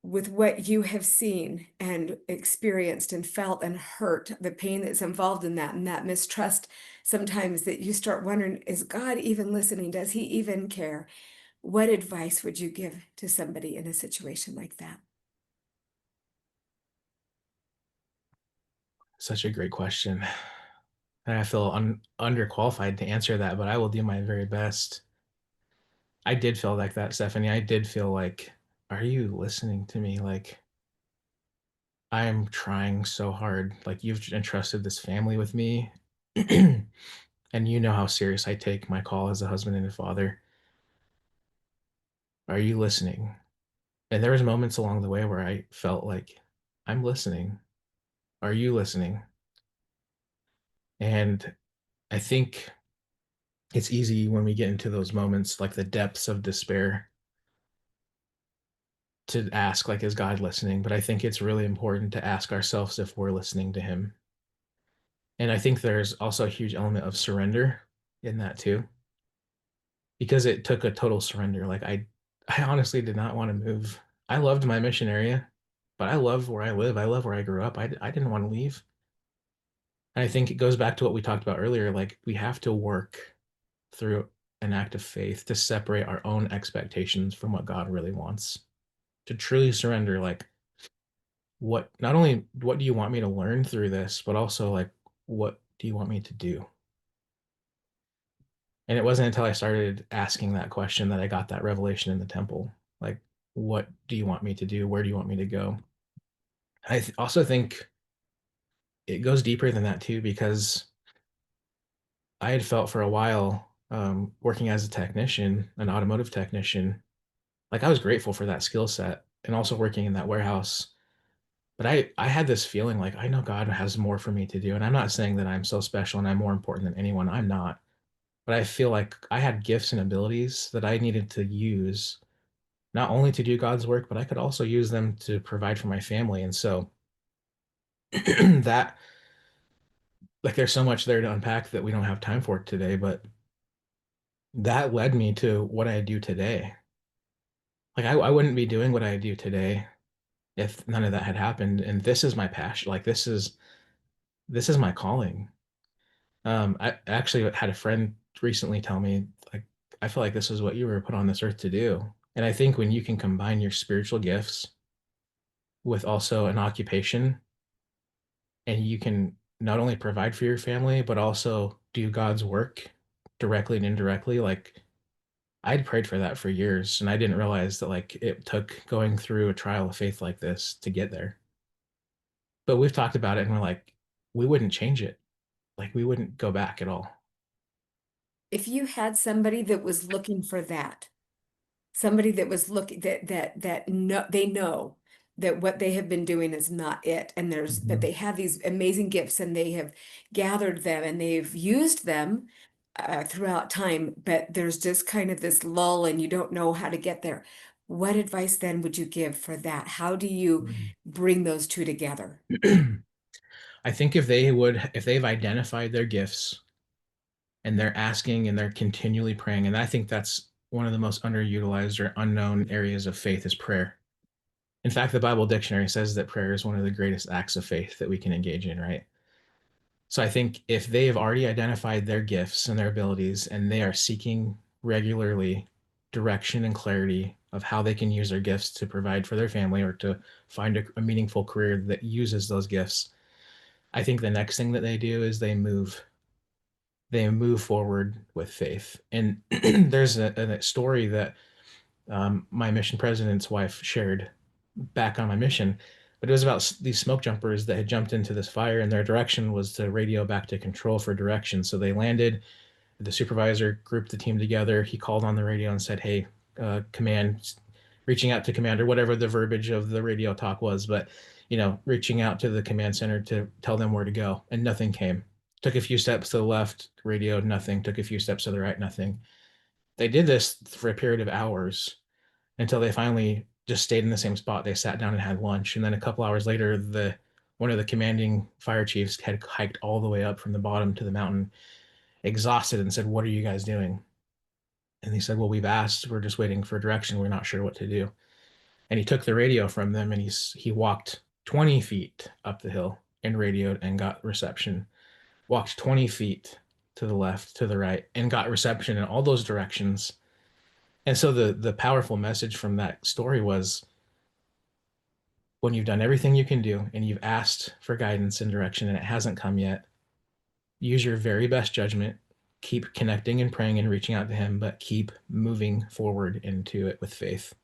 with what you have seen and experienced and felt and hurt, the pain that's involved in that, and that mistrust sometimes that you start wondering, is God even listening? Does he even care? What advice would you give to somebody in a situation like that? Such a great question. And I feel underqualified to answer that, but I will do my very best. I did feel like that, Stephanie. I did feel like, are you listening to me? Like, I am trying so hard. Like, you've entrusted this family with me. And you know how serious I take my call as a husband and a father. Are you listening? And there was moments along the way where I felt like, I'm listening. Are you listening? And I think it's easy when we get into those moments, like the depths of despair, to ask, like, is God listening? But I think it's really important to ask ourselves if we're listening to him. And I think there's also a huge element of surrender in that too, because it took a total surrender. Like I honestly did not want to move. I loved my mission area, but I love where I live. I love where I grew up. I didn't want to leave. And I think it goes back to what we talked about earlier. Like we have to work through an act of faith to separate our own expectations from what God really wants, to truly surrender. Like what, not only what do you want me to learn through this, but also like, what do you want me to do? And it wasn't until I started asking that question that I got that revelation in the temple. Like, what do you want me to do? Where do you want me to go? Also think it goes deeper than that too, because I had felt for a while, working as a technician, an automotive technician, like I was grateful for that skill set and also working in that warehouse. But I had this feeling like I know God has more for me to do. And I'm not saying that I'm so special and I'm more important than anyone. I'm not. But I feel like I had gifts and abilities that I needed to use not only to do God's work, but I could also use them to provide for my family. And so that, like, there's so much there to unpack that we don't have time for today, but that led me to what I do today. Like, I wouldn't be doing what I do today if none of that had happened. And this is my passion. Like, this is my calling. I actually had a friend recently tell me, like, I feel like this is what you were put on this earth to do. And I think when you can combine your spiritual gifts with also an occupation, and you can not only provide for your family, but also do God's work directly and indirectly, like I'd prayed for that for years, and I didn't realize that like it took going through a trial of faith like this to get there. But we've talked about it and we're like, we wouldn't change it. Like we wouldn't go back at all. If you had somebody that was looking for that, somebody that was looking that know they know that what they have been doing is not it, and that Mhm. they have these amazing gifts and they have gathered them and they've used them throughout time, but there's just kind of this lull and you don't know how to get there. What advice then would you give for that? How do you bring those two together? I think if they've identified their gifts and they're asking and they're continually praying, and I think that's one of the most underutilized or unknown areas of faith is prayer. In fact, the Bible dictionary says that prayer is one of the greatest acts of faith that we can engage in, right? So I think if they have already identified their gifts and their abilities and they are seeking regularly direction and clarity of how they can use their gifts to provide for their family or to find a meaningful career that uses those gifts, I think the next thing that they do is they move forward with faith. And there's a story that my mission president's wife shared back on my mission, but it was about these smoke jumpers that had jumped into this fire, and their direction was to radio back to control for direction. So they landed. The supervisor grouped the team together. He called on the radio and said, "Hey, command," reaching out to command, or whatever the verbiage of the radio talk was, but reaching out to the command center to tell them where to go, and nothing came. Took a few steps to the left, radioed, nothing. Took a few steps to the right, nothing. They did this for a period of hours until they finally just stayed in the same spot. They sat down and had lunch. And then a couple hours later, one of the commanding fire chiefs had hiked all the way up from the bottom to the mountain, exhausted, and said, "What are you guys doing?" And they said, "Well, we've asked. We're just waiting for direction. We're not sure what to do." And he took the radio from them, and he walked 20 feet up the hill and radioed and got reception. Walked 20 feet to the left, to the right, and got reception in all those directions. And so the powerful message from that story was, when you've done everything you can do and you've asked for guidance and direction and it hasn't come yet, use your very best judgment, keep connecting and praying and reaching out to him, but keep moving forward into it with faith.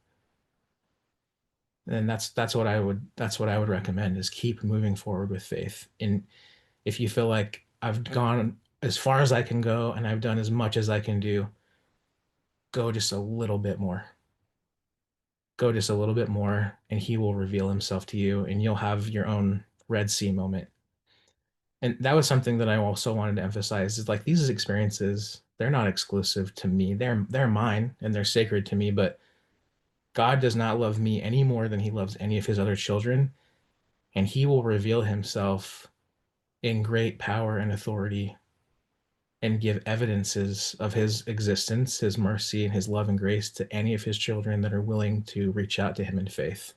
And that's what I would recommend, is keep moving forward with faith. And if you feel like I've gone as far as I can go and I've done as much as I can do, go just a little bit more. Go just a little bit more, and he will reveal himself to you, and you'll have your own Red Sea moment. And that was something that I also wanted to emphasize, is like, these experiences, they're not exclusive to me. They're mine and they're sacred to me, but God does not love me any more than he loves any of his other children. And he will reveal himself in great power and authority and give evidences of his existence, his mercy, and his love and grace to any of his children that are willing to reach out to him in faith.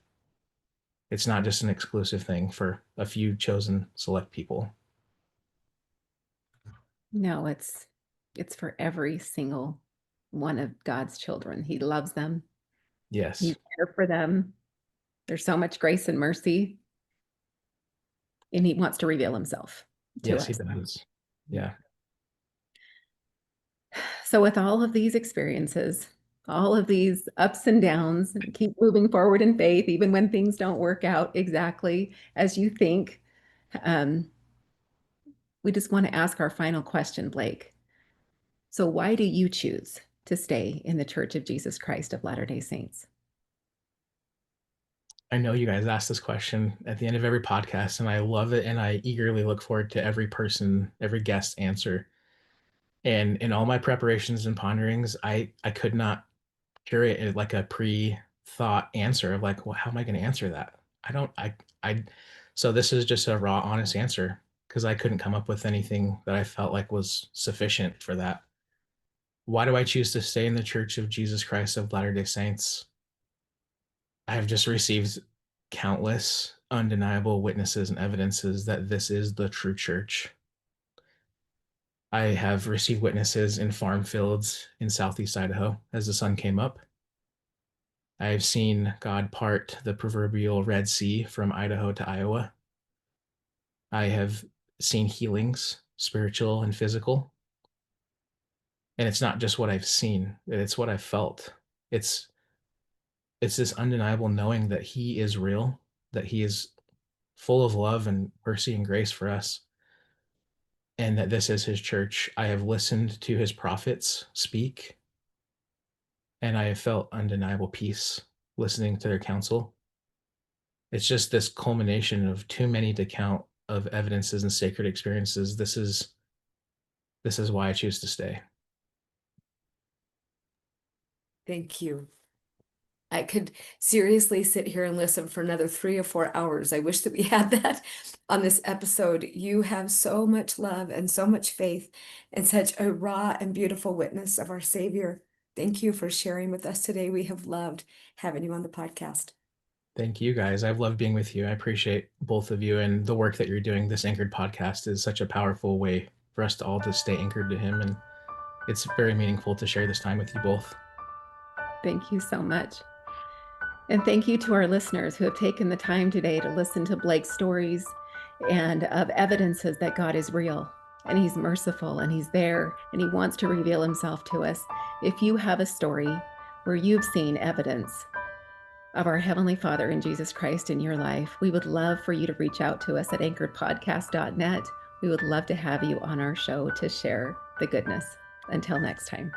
It's not just an exclusive thing for a few chosen select people. No, it's for every single one of God's children. He loves them. Yes. He's there for them. There's so much grace and mercy, and he wants to reveal himself to Yes, us. he does. Yeah. So with all of these experiences, all of these ups and downs, and keep moving forward in faith, even when things don't work out exactly as you think, we just want to ask our final question, Blake. So why do you choose to stay in the Church of Jesus Christ of Latter-day Saints? I know you guys ask this question at the end of every podcast, and I love it, and I eagerly look forward to every person, every guest answer. And in all my preparations and ponderings, I could not curate like a pre-thought answer of like, well, how am I going to answer that? I so this is just a raw, honest answer, because I couldn't come up with anything that I felt like was sufficient for that. Why do I choose to stay in the Church of Jesus Christ of Latter-day Saints? I have just received countless undeniable witnesses and evidences that this is the true church. I have received witnesses in farm fields in southeast Idaho as the sun came up. I have seen God part the proverbial Red Sea from Idaho to Iowa. I have seen healings, spiritual and physical. And it's not just what I've seen, it's what I've felt. It's this undeniable knowing that he is real, that he is full of love and mercy and grace for us, and that this is his church. I have listened to his prophets speak, and I have felt undeniable peace listening to their counsel. It's just this culmination of too many to count of evidences and sacred experiences. This is why I choose to stay. Thank you. I could seriously sit here and listen for another 3 or 4 hours. I wish that we had that on this episode. You have so much love and so much faith and such a raw and beautiful witness of our Savior. Thank you for sharing with us today. We have loved having you on the podcast. Thank you guys. I've loved being with you. I appreciate both of you and the work that you're doing. This Anchored podcast is such a powerful way for us to all to stay anchored to Him. And it's very meaningful to share this time with you both. Thank you so much. And thank you to our listeners who have taken the time today to listen to Blake's stories and of evidences that God is real and He's merciful and He's there and He wants to reveal Himself to us. If you have a story where you've seen evidence of our Heavenly Father in Jesus Christ in your life, we would love for you to reach out to us at anchoredpodcast.net. We would love to have you on our show to share the goodness. Until next time.